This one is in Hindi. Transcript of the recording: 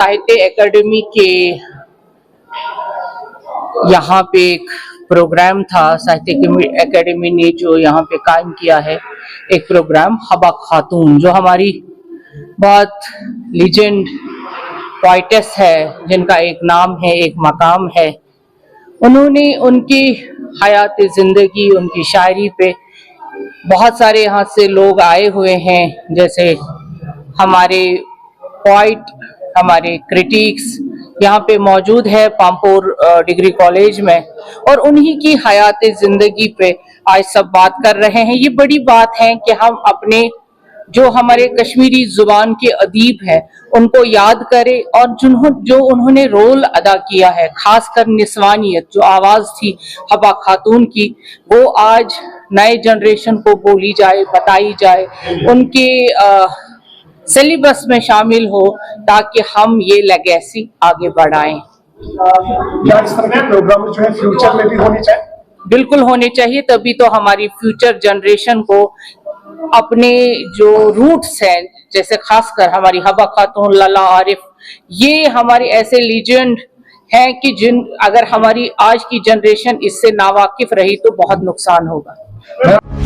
साहित्य एकेडमी के यहाँ पे एक प्रोग्राम था। साहित्य एकेडमी ने जो यहाँ पे कायम किया है एक प्रोग्राम, हबा खातून, जो हमारी बहुत लीजेंड पोइटेस है, जिनका एक नाम है, एक मकाम है। उन्होंने उनकी हयात जिंदगी, उनकी शायरी पे बहुत सारे यहाँ से लोग आए हुए हैं, जैसे हमारे पोइट, हमारे क्रिटिक्स यहाँ पे मौजूद है पामपुर डिग्री कॉलेज में, और उन्हीं की हयात जिंदगी पे आज सब बात कर रहे हैं। ये बड़ी बात है कि हम अपने जो हमारे कश्मीरी जुबान के अदीब हैं उनको याद करें, और जो उन्होंने रोल अदा किया है, खासकर निस्वानियत जो आवाज थी हबा खातून की, वो आज नए जनरेशन को बोली जाए, बताई जाए, उनके सिलेबस में शामिल हो, ताकि हम ये लेगेसी आगे बढ़ाएं। क्या इस तरह के प्रोग्राम जो है फ्यूचर में भी होने चाहिए? बिल्कुल होने चाहिए, तभी तो हमारी फ्यूचर जनरेशन को अपने जो रूट्स हैं, जैसे खासकर हमारी हबा खातून, लला आरिफ, ये हमारे ऐसे लीजेंड हैं कि अगर हमारी आज की जनरेशन इससे नावाकिफ रही तो बहुत नुकसान होगा।